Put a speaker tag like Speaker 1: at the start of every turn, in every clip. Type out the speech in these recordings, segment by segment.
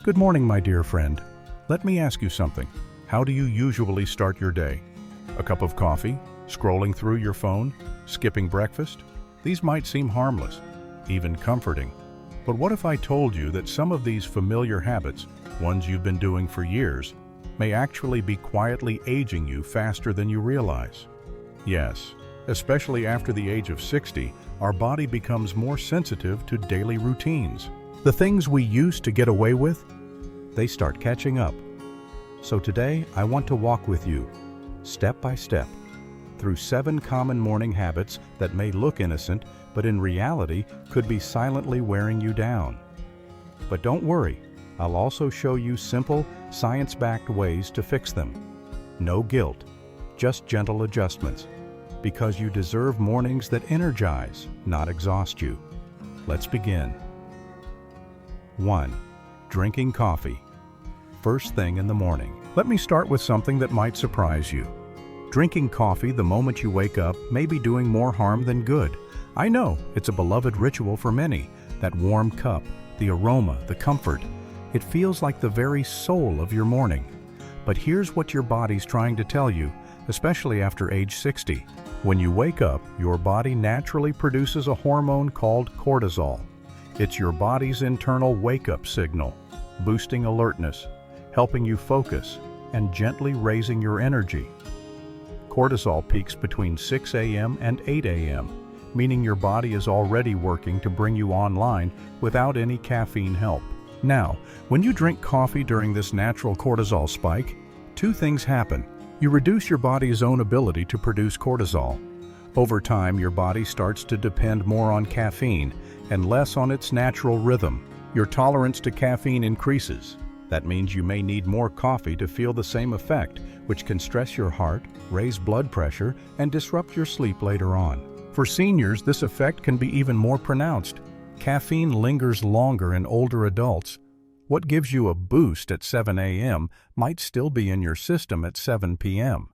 Speaker 1: Good morning, my dear friend. Let me ask you something. How do you usually start your day? A cup of coffee? Scrolling through your phone? Skipping breakfast? These might seem harmless, even comforting. But what if I told you that some of these familiar habits, ones you've been doing for years, may actually be quietly aging you faster than you realize? Yes, especially after the age of 60, our body becomes more sensitive to daily routines. The things we used to get away with, they start catching up. So today, I want to walk with you, step by step, through 7 common morning habits that may look innocent, but in reality could be silently wearing you down. But don't worry, I'll also show you simple, science-backed ways to fix them. No guilt, just gentle adjustments, because you deserve mornings that energize, not exhaust you. Let's begin. 1. Drinking coffee. First thing in the morning. Let me start with something that might surprise you. Drinking coffee the moment you wake up may be doing more harm than good. I know, it's a beloved ritual for many. That warm cup, the aroma, the comfort. It feels like the very soul of your morning. But here's what your body's trying to tell you, especially after age 60. When you wake up, your body naturally produces a hormone called cortisol. It's your body's internal wake-up signal, boosting alertness, helping you focus, and gently raising your energy. Cortisol peaks between 6 a.m. and 8 a.m., meaning your body is already working to bring you online without any caffeine help. Now, when you drink coffee during this natural cortisol spike, 2 things happen. You reduce your body's own ability to produce cortisol. Over time, your body starts to depend more on caffeine and less on its natural rhythm. Your tolerance to caffeine increases. That means you may need more coffee to feel the same effect, which can stress your heart, raise blood pressure, and disrupt your sleep later on. For seniors, this effect can be even more pronounced. Caffeine lingers longer in older adults. What gives you a boost at 7 a.m. might still be in your system at 7 p.m.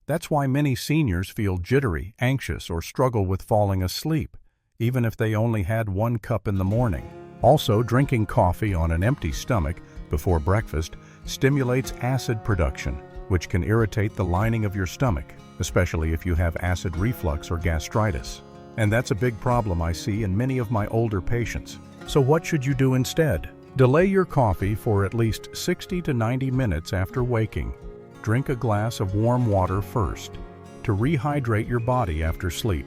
Speaker 1: That's why many seniors feel jittery, anxious, or struggle with falling asleep, even if they only had 1 cup in the morning. Also, drinking coffee on an empty stomach before breakfast stimulates acid production, which can irritate the lining of your stomach, especially if you have acid reflux or gastritis. And that's a big problem I see in many of my older patients. So what should you do instead? Delay your coffee for at least 60 to 90 minutes after waking. Drink a glass of warm water first, to rehydrate your body after sleep.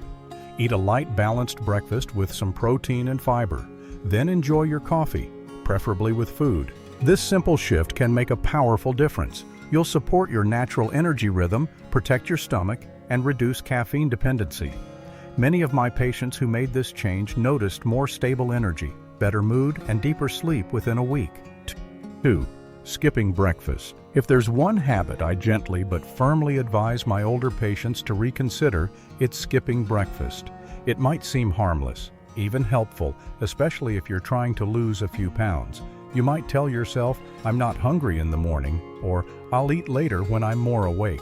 Speaker 1: Eat a light, balanced breakfast with some protein and fiber. Then enjoy your coffee, preferably with food. This simple shift can make a powerful difference. You'll support your natural energy rhythm, protect your stomach, and reduce caffeine dependency. Many of my patients who made this change noticed more stable energy, better mood, and deeper sleep within a week. 2. Skipping breakfast. If there's one habit I gently but firmly advise my older patients to reconsider, it's skipping breakfast. It might seem harmless, even helpful, especially if you're trying to lose a few pounds. You might tell yourself, "I'm not hungry in the morning," or "I'll eat later when I'm more awake."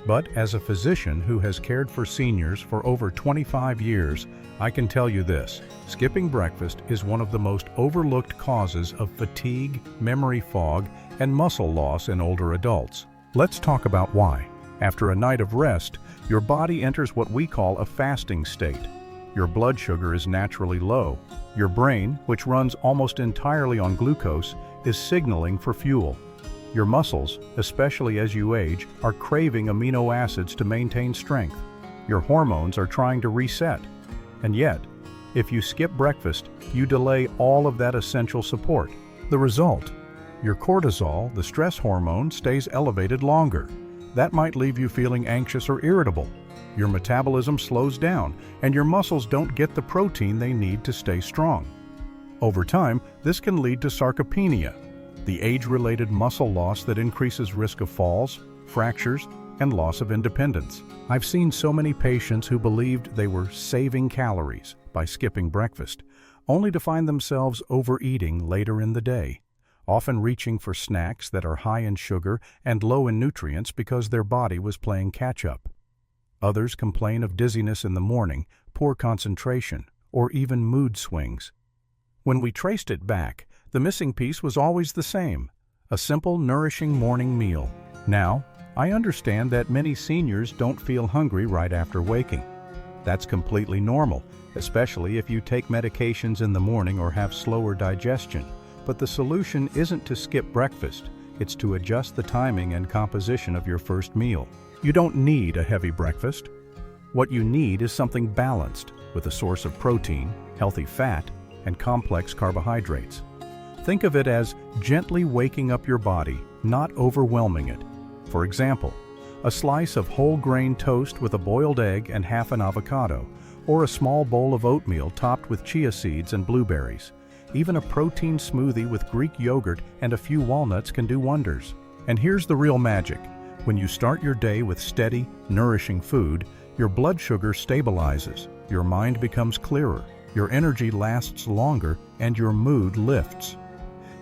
Speaker 1: But as a physician who has cared for seniors for over 25 years, I can tell you this: skipping breakfast is one of the most overlooked causes of fatigue, memory fog, and muscle loss in older adults. Let's talk about why. After a night of rest, your body enters what we call a fasting state. Your blood sugar is naturally low. Your brain, which runs almost entirely on glucose, is signaling for fuel. Your muscles, especially as you age, are craving amino acids to maintain strength. Your hormones are trying to reset. And yet, if you skip breakfast, you delay all of that essential support. The result? Your cortisol, the stress hormone, stays elevated longer. That might leave you feeling anxious or irritable. Your metabolism slows down, and your muscles don't get the protein they need to stay strong. Over time, this can lead to sarcopenia, the age-related muscle loss that increases risk of falls, fractures, and loss of independence. I've seen so many patients who believed they were saving calories by skipping breakfast, only to find themselves overeating later in the day, often reaching for snacks that are high in sugar and low in nutrients because their body was playing catch-up. Others complain of dizziness in the morning, poor concentration, or even mood swings. When we traced it back, The missing piece was always the same: a simple, nourishing morning meal. Now, I understand that many seniors don't feel hungry right after waking. That's completely normal, especially if you take medications in the morning or have slower digestion. But the solution isn't to skip breakfast, it's to adjust the timing and composition of your first meal. You don't need a heavy breakfast. What you need is something balanced, with a source of protein, healthy fat, and complex carbohydrates. Think of it as gently waking up your body, not overwhelming it. For example, a slice of whole grain toast with a boiled egg and half an avocado, or a small bowl of oatmeal topped with chia seeds and blueberries. Even a protein smoothie with Greek yogurt and a few walnuts can do wonders. And here's the real magic. When you start your day with steady, nourishing food, your blood sugar stabilizes, your mind becomes clearer, your energy lasts longer, and your mood lifts.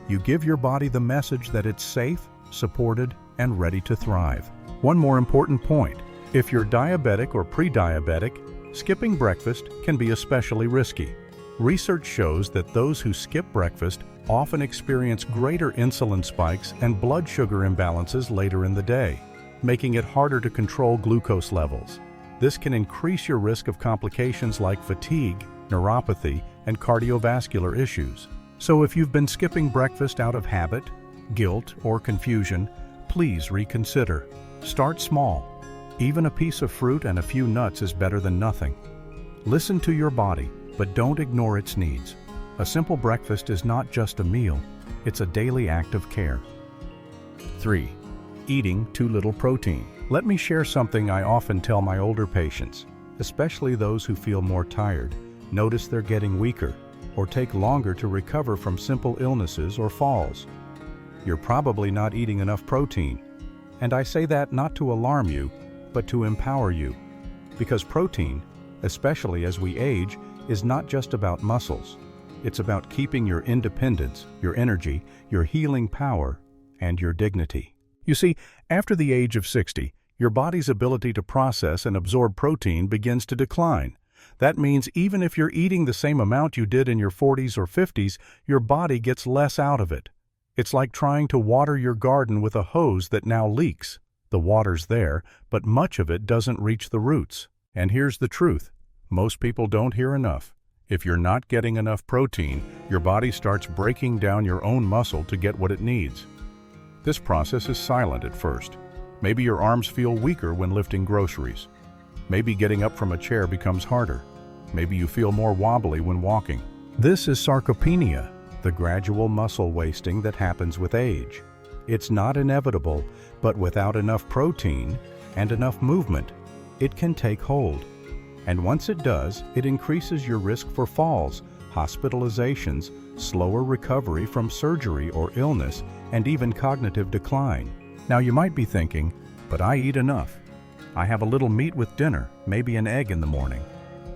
Speaker 1: You give your body the message that it's safe, supported, and ready to thrive. One more important point: if you're diabetic or pre-diabetic, skipping breakfast can be especially risky. Research shows that those who skip breakfast often experience greater insulin spikes and blood sugar imbalances later in the day, making it harder to control glucose levels. This can increase your risk of complications like fatigue, neuropathy, and cardiovascular issues. So if you've been skipping breakfast out of habit, guilt, or confusion, please reconsider. Start small. Even a piece of fruit and a few nuts is better than nothing. Listen to your body, but don't ignore its needs. A simple breakfast is not just a meal, it's a daily act of care. 3. Eating too little protein. Let me share something I often tell my older patients, especially those who feel more tired, notice they're getting weaker, or take longer to recover from simple illnesses or falls. You're probably not eating enough protein. And I say that not to alarm you, but to empower you. Because protein, especially as we age, is not just about muscles. It's about keeping your independence, your energy, your healing power, and your dignity. You see, after the age of 60, your body's ability to process and absorb protein begins to decline. That means even if you're eating the same amount you did in your 40s or 50s, your body gets less out of it. It's like trying to water your garden with a hose that now leaks. The water's there, but much of it doesn't reach the roots. And here's the truth: most people don't hear enough. If you're not getting enough protein, your body starts breaking down your own muscle to get what it needs. This process is silent at first. Maybe your arms feel weaker when lifting groceries. Maybe getting up from a chair becomes harder. Maybe you feel more wobbly when walking. This is sarcopenia, the gradual muscle wasting that happens with age. It's not inevitable, but without enough protein and enough movement, it can take hold. And once it does, it increases your risk for falls, hospitalizations, slower recovery from surgery or illness, and even cognitive decline. Now you might be thinking, but I eat enough. I have a little meat with dinner, maybe an egg in the morning.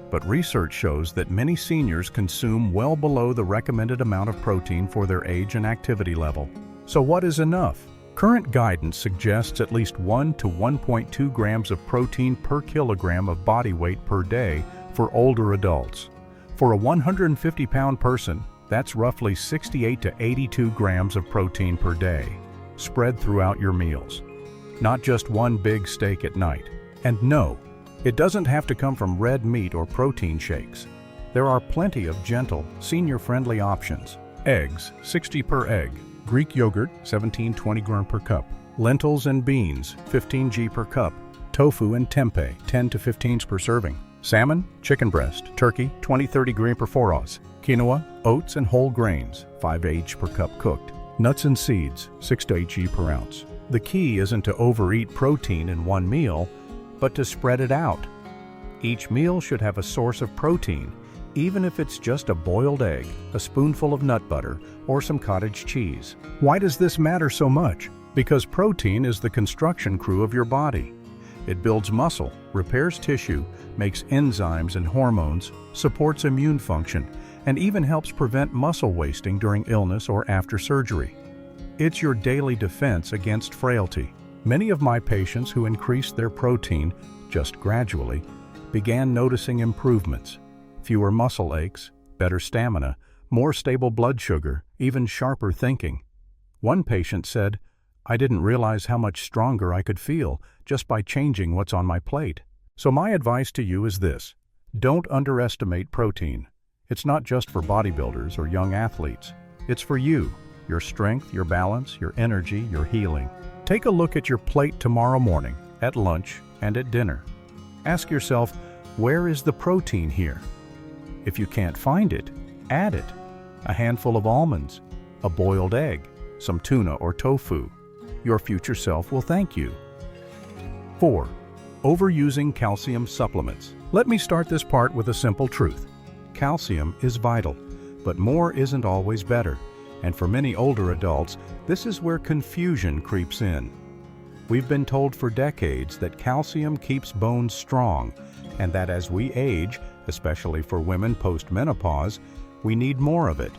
Speaker 1: But research shows that many seniors consume well below the recommended amount of protein for their age and activity level. So what is enough? Current guidance suggests at least 1 to 1.2 grams of protein per kilogram of body weight per day for older adults. For a 150-pound person, that's roughly 68 to 82 grams of protein per day, spread throughout your meals. Not just one big steak at night. And no, it doesn't have to come from red meat or protein shakes. There are plenty of gentle, senior-friendly options. Eggs, 60 per egg. Greek yogurt, 17-20 gram per cup. Lentils and beans, 15 g per cup. Tofu and tempeh, 10 to 15 per serving. Salmon, chicken breast, turkey, 20-30 gram per 4 oz. Quinoa, oats and whole grains, 5 h per cup cooked. Nuts and seeds, 6 to 8 g per ounce. The key isn't to overeat protein in one meal, but to spread it out. Each meal should have a source of protein, even if it's just a boiled egg, a spoonful of nut butter, or some cottage cheese. Why does this matter so much? Because protein is the construction crew of your body. It builds muscle, repairs tissue, makes enzymes and hormones, supports immune function, and even helps prevent muscle wasting during illness or after surgery. It's your daily defense against frailty. Many of my patients who increased their protein, just gradually, began noticing improvements. Fewer muscle aches, better stamina, more stable blood sugar, even sharper thinking. One patient said, "I didn't realize how much stronger I could feel just by changing what's on my plate." So my advice to you is this: don't underestimate protein. It's not just for bodybuilders or young athletes. It's for you, your strength, your balance, your energy, your healing. Take a look at your plate tomorrow morning, at lunch, and at dinner. Ask yourself, where is the protein here? If you can't find it, add it. A handful of almonds, a boiled egg, some tuna or tofu. Your future self will thank you. 4. Overusing calcium supplements. Let me start this part with a simple truth. Calcium is vital, but more isn't always better. And for many older adults, this is where confusion creeps in. We've been told for decades that calcium keeps bones strong, and that as we age, especially for women post-menopause, we need more of it.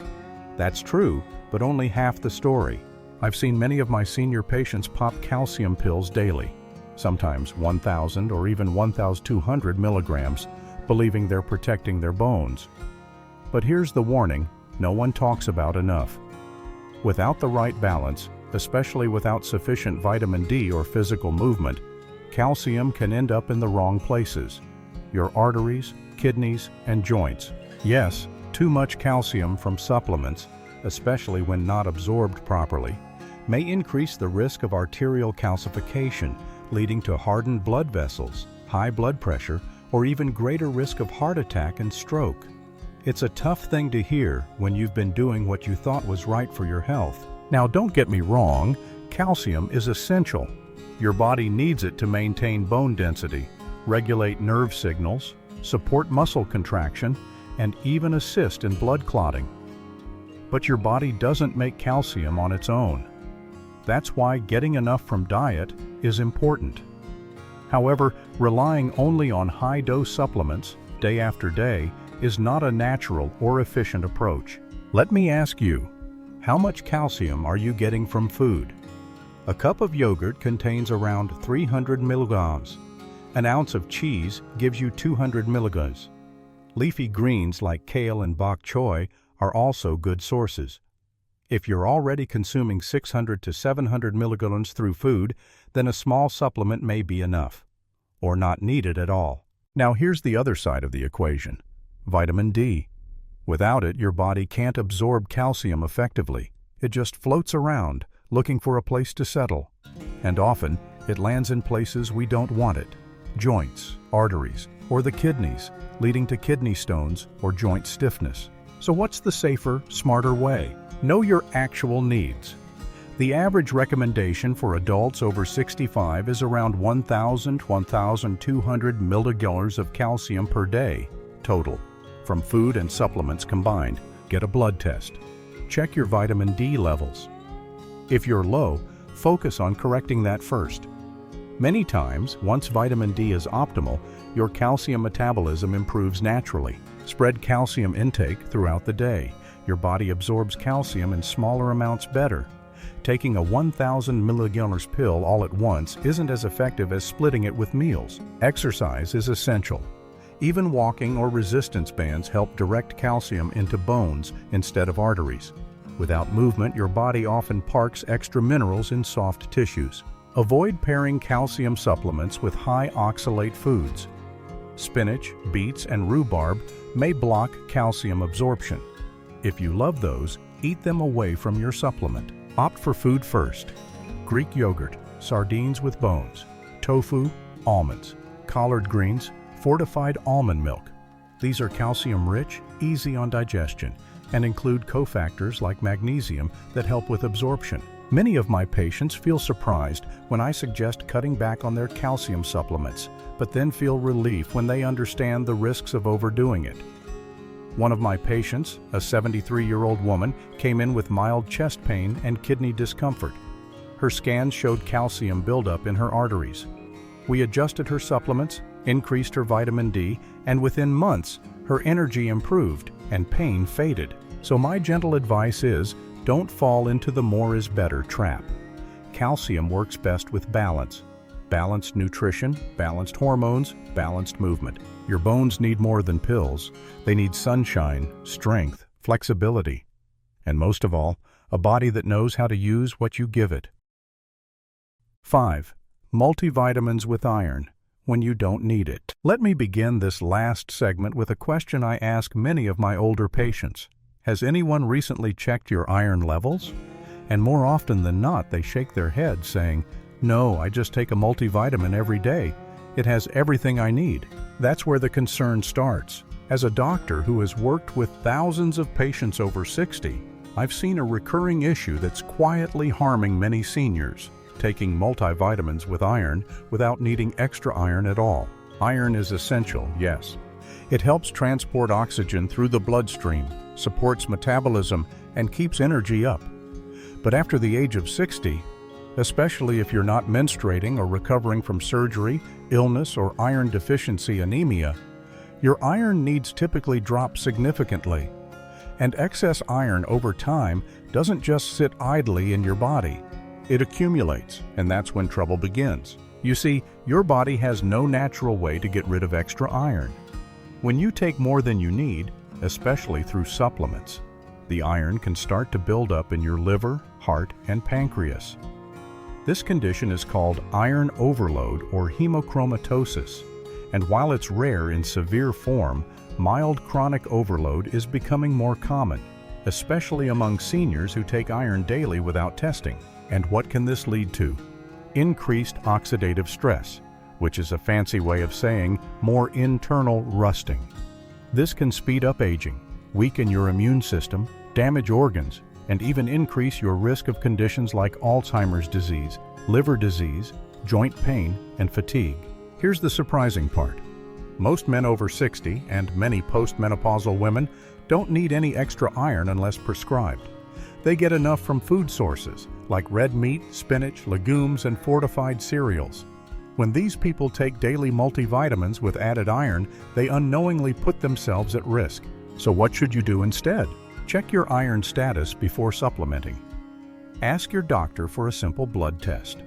Speaker 1: That's true, but only half the story. I've seen many of my senior patients pop calcium pills daily, sometimes 1,000 or even 1,200 milligrams, believing they're protecting their bones. But here's the warning: no one talks about enough. Without the right balance, especially without sufficient vitamin D or physical movement, calcium can end up in the wrong places: your arteries, kidneys, and joints. Yes, too much calcium from supplements, especially when not absorbed properly, may increase the risk of arterial calcification, leading to hardened blood vessels, high blood pressure, or even greater risk of heart attack and stroke. It's a tough thing to hear when you've been doing what you thought was right for your health. Now, don't get me wrong, calcium is essential. Your body needs it to maintain bone density, regulate nerve signals, support muscle contraction, and even assist in blood clotting. But your body doesn't make calcium on its own. That's why getting enough from diet is important. However, relying only on high-dose supplements day after day is not a natural or efficient approach. Let me ask you, how much calcium are you getting from food? A cup of yogurt contains around 300 milligrams. An ounce of cheese gives you 200 milligrams. Leafy greens like kale and bok choy are also good sources. If you're already consuming 600 to 700 milligrams through food, then a small supplement may be enough, or not needed at all. Now here's the other side of the equation: vitamin D. Without it, your body can't absorb calcium effectively. It just floats around, looking for a place to settle. And often, it lands in places we don't want it: joints, arteries, or the kidneys, leading to kidney stones or joint stiffness. So what's the safer, smarter way? Know your actual needs. The average recommendation for adults over 65 is around 1,000 to 1,200 milligrams of calcium per day, total, from food and supplements combined. Get a blood test. Check your vitamin D levels. If you're low, focus on correcting that first. Many times, once vitamin D is optimal, your calcium metabolism improves naturally. Spread calcium intake throughout the day. Your body absorbs calcium in smaller amounts better. Taking a 1,000 milligrams pill all at once isn't as effective as splitting it with meals. Exercise is essential. Even walking or resistance bands help direct calcium into bones instead of arteries. Without movement, your body often parks extra minerals in soft tissues. Avoid pairing calcium supplements with high oxalate foods. Spinach, beets, and rhubarb may block calcium absorption. If you love those, eat them away from your supplement. Opt for food first: Greek yogurt, sardines with bones, tofu, almonds, collard greens, fortified almond milk. These are calcium-rich, easy on digestion, and include cofactors like magnesium that help with absorption. Many of my patients feel surprised when I suggest cutting back on their calcium supplements, but then feel relief when they understand the risks of overdoing it. One of my patients, a 73-year-old woman, came in with mild chest pain and kidney discomfort. Her scans showed calcium buildup in her arteries. We adjusted her supplements, increased her vitamin D, and within months, her energy improved and pain faded. So my gentle advice is, don't fall into the more is better trap. Calcium works best with balance. Balanced nutrition, balanced hormones, balanced movement. Your bones need more than pills. They need sunshine, strength, flexibility, and most of all, a body that knows how to use what you give it. 5. Multivitamins with iron when you don't need it. Let me begin this last segment with a question I ask many of my older patients. Has anyone recently checked your iron levels? And more often than not, they shake their head saying, "No, I just take a multivitamin every day. It has everything I need." That's where the concern starts. As a doctor who has worked with thousands of patients over 60, I've seen a recurring issue that's quietly harming many seniors, taking multivitamins with iron without needing extra iron at all. Iron is essential, yes. It helps transport oxygen through the bloodstream, supports metabolism, and keeps energy up. But after the age of 60, especially if you're not menstruating or recovering from surgery, illness, or iron deficiency anemia, your iron needs typically drop significantly. And excess iron over time doesn't just sit idly in your body. It accumulates, and that's when trouble begins. You see, your body has no natural way to get rid of extra iron. When you take more than you need, especially through supplements, the iron can start to build up in your liver, heart, and pancreas. This condition is called iron overload or hemochromatosis, and while it's rare in severe form, mild chronic overload is becoming more common, especially among seniors who take iron daily without testing. And what can this lead to? Increased oxidative stress, which is a fancy way of saying more internal rusting. This can speed up aging, weaken your immune system, damage organs, and even increase your risk of conditions like Alzheimer's disease, liver disease, joint pain, and fatigue. Here's the surprising part. Most men over 60 and many postmenopausal women don't need any extra iron unless prescribed. They get enough from food sources like red meat, spinach, legumes, and fortified cereals. When these people take daily multivitamins with added iron, they unknowingly put themselves at risk. So what should you do instead? Check your iron status before supplementing. Ask your doctor for a simple blood test.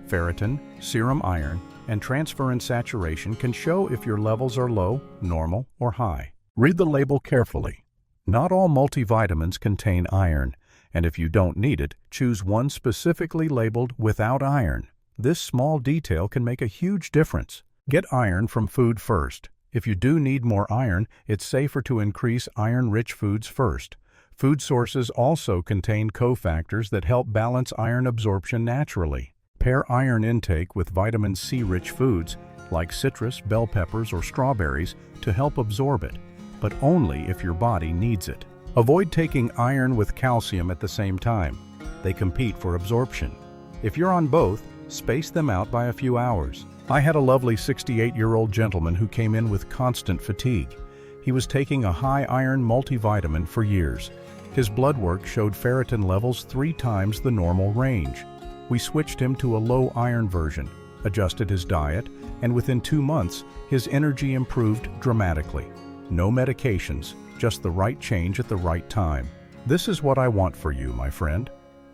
Speaker 1: Ferritin, serum iron, and transferrin saturation can show if your levels are low, normal, or high. Read the label carefully. Not all multivitamins contain iron, and if you don't need it, choose one specifically labeled without iron. This small detail can make a huge difference. Get iron from food first. If you do need more iron, it's safer to increase iron-rich foods first. Food sources also contain cofactors that help balance iron absorption naturally. Pair iron intake with vitamin C-rich foods like citrus, bell peppers, or strawberries to help absorb it, but only if your body needs it. Avoid taking iron with calcium at the same time. They compete for absorption. If you're on both, space them out by a few hours. I had a lovely 68-year-old gentleman who came in with constant fatigue. He was taking a high iron multivitamin for years. His blood work showed ferritin levels 3 times the normal range. We switched him to a low iron version, adjusted his diet, and within 2 months, his energy improved dramatically. No medications, just the right change at the right time. This is what I want for you, my friend.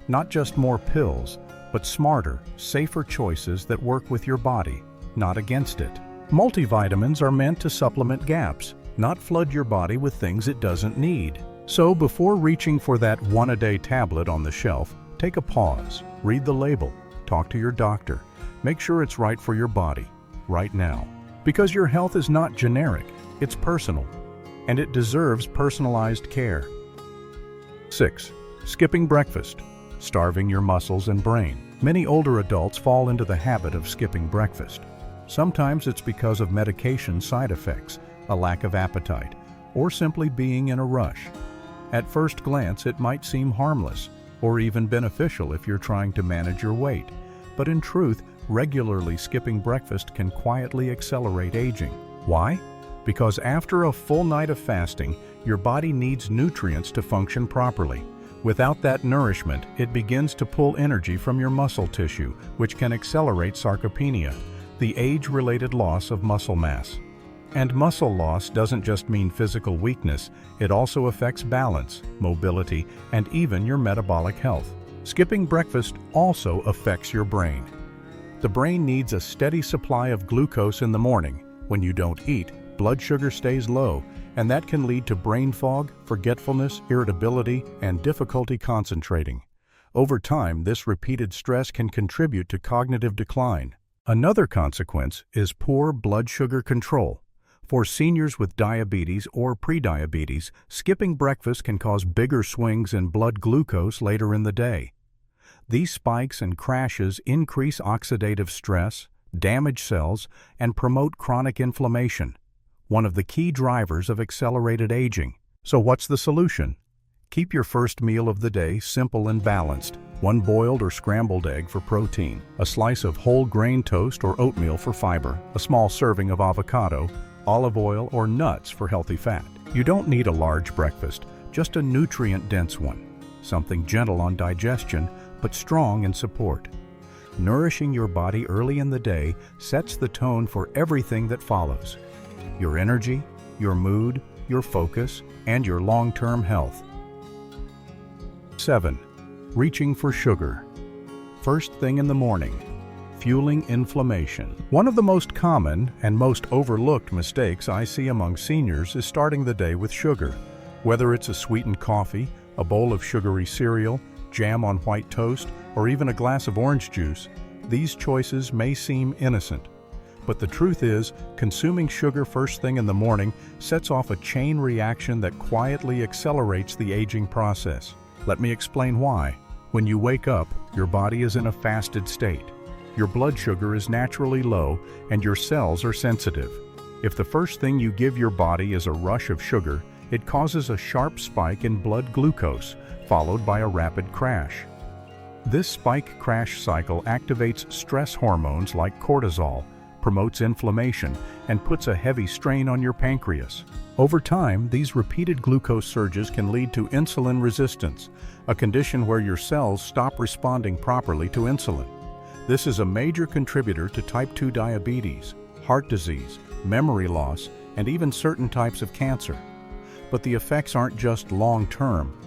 Speaker 1: Not just more pills, but smarter, safer choices that work with your body, not against it. Multivitamins are meant to supplement gaps, not flood your body with things it doesn't need. So before reaching for that one-a-day tablet on the shelf, take a pause, read the label, talk to your doctor, make sure it's right for your body, right now. Because your health is not generic, it's personal, and it deserves personalized care. 6. Skipping breakfast, starving your muscles and brain. Many older adults fall into the habit of skipping breakfast. Sometimes it's because of medication side effects, a lack of appetite, or simply being in a rush. At first glance, it might seem harmless, or even beneficial if you're trying to manage your weight. But in truth, regularly skipping breakfast can quietly accelerate aging. Why? Because after a full night of fasting, your body needs nutrients to function properly. Without that nourishment, it begins to pull energy from your muscle tissue, which can accelerate sarcopenia, the age-related loss of muscle mass. And muscle loss doesn't just mean physical weakness, it also affects balance, mobility, and even your metabolic health. Skipping breakfast also affects your brain. The brain needs a steady supply of glucose in the morning. When you don't eat, blood sugar stays low, and that can lead to brain fog, forgetfulness, irritability, and difficulty concentrating. Over time, this repeated stress can contribute to cognitive decline. Another consequence is poor blood sugar control. For seniors with diabetes or prediabetes, skipping breakfast can cause bigger swings in blood glucose later in the day. These spikes and crashes increase oxidative stress, damage cells, and promote chronic inflammation, one of the key drivers of accelerated aging. So what's the solution? Keep your first meal of the day simple and balanced. One boiled or scrambled egg for protein, a slice of whole grain toast or oatmeal for fiber, a small serving of avocado, olive oil, or nuts for healthy fat. You don't need a large breakfast, just a nutrient-dense one. Something gentle on digestion, but strong in support. Nourishing your body early in the day sets the tone for everything that follows: your energy, your mood, your focus, and your long-term health. 7. Reaching for sugar. First thing in the morning. Fueling inflammation. One of the most common and most overlooked mistakes I see among seniors is starting the day with sugar. Whether it's a sweetened coffee, a bowl of sugary cereal, jam on white toast, or even a glass of orange juice, these choices may seem innocent. But the truth is, consuming sugar first thing in the morning sets off a chain reaction that quietly accelerates the aging process. Let me explain why. When you wake up, your body is in a fasted state. Your blood sugar is naturally low and your cells are sensitive. If the first thing you give your body is a rush of sugar, it causes a sharp spike in blood glucose, followed by a rapid crash. This spike-crash cycle activates stress hormones like cortisol, promotes inflammation, and puts a heavy strain on your pancreas. Over time, these repeated glucose surges can lead to insulin resistance, a condition where your cells stop responding properly to insulin. This is a major contributor to type 2 diabetes, heart disease, memory loss, and even certain types of cancer. But the effects aren't just long-term.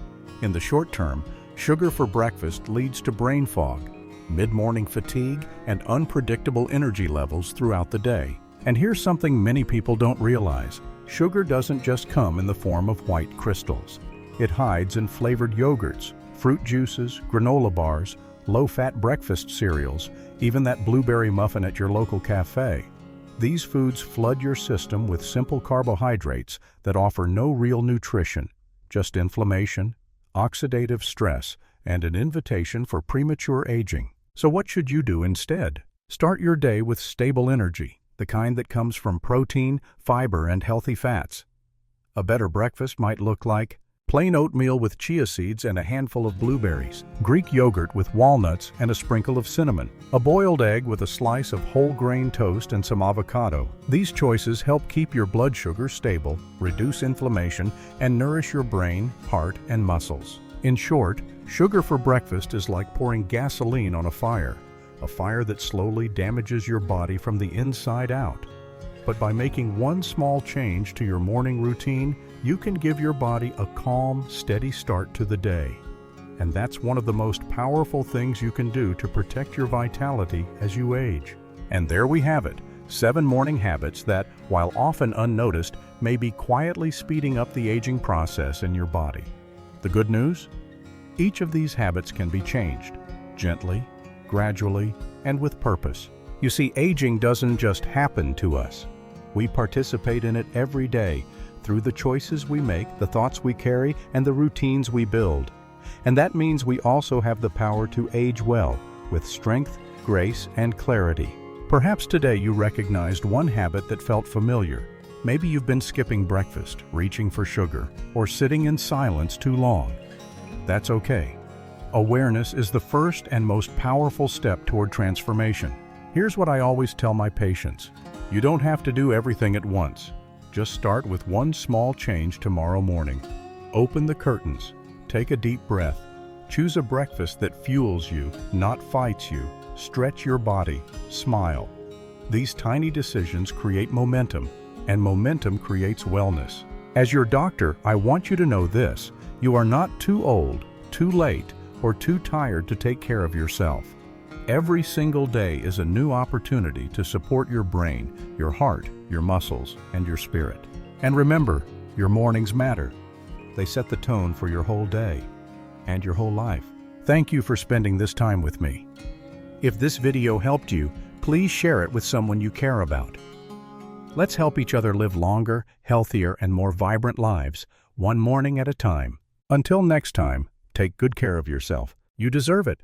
Speaker 1: In the short term, sugar for breakfast leads to brain fog, mid-morning fatigue, and unpredictable energy levels throughout the day. And here's something many people don't realize. Sugar doesn't just come in the form of white crystals. It hides in flavored yogurts, fruit juices, granola bars, low-fat breakfast cereals, even that blueberry muffin at your local cafe. These foods flood your system with simple carbohydrates that offer no real nutrition, just inflammation, oxidative stress, and an invitation for premature aging. So what should you do instead? Start your day with stable energy, the kind that comes from protein, fiber, and healthy fats. A better breakfast might look like plain oatmeal with chia seeds and a handful of blueberries, Greek yogurt with walnuts and a sprinkle of cinnamon, a boiled egg with a slice of whole grain toast and some avocado. These choices help keep your blood sugar stable, reduce inflammation, and nourish your brain, heart, and muscles. In short, sugar for breakfast is like pouring gasoline on a fire that slowly damages your body from the inside out. But by making one small change to your morning routine, you can give your body a calm, steady start to the day. And that's one of the most powerful things you can do to protect your vitality as you age. And there we have it, 7 morning habits that, while often unnoticed, may be quietly speeding up the aging process in your body. The good news? Each of these habits can be changed, gently, gradually, and with purpose. You see, aging doesn't just happen to us. We participate in it every day through the choices we make, the thoughts we carry, and the routines we build. And that means we also have the power to age well, with strength, grace, and clarity. Perhaps today you recognized one habit that felt familiar. Maybe you've been skipping breakfast, reaching for sugar, or sitting in silence too long. That's okay. Awareness is the first and most powerful step toward transformation. Here's what I always tell my patients. You don't have to do everything at once. Just start with one small change tomorrow morning. Open the curtains. Take a deep breath. Choose a breakfast that fuels you, not fights you. Stretch your body. Smile. These tiny decisions create momentum, and momentum creates wellness. As your doctor, I want you to know this. You are not too old, too late, or too tired to take care of yourself. Every single day is a new opportunity to support your brain, your heart, your muscles, and your spirit. And remember, Your mornings matter. They set the tone for your whole day and your whole life. Thank you for spending this time with me. If this video helped you, please share it with someone you care about. Let's help each other live longer, healthier, and more vibrant lives, one morning at a time. Until next time, take good care of yourself. You deserve it.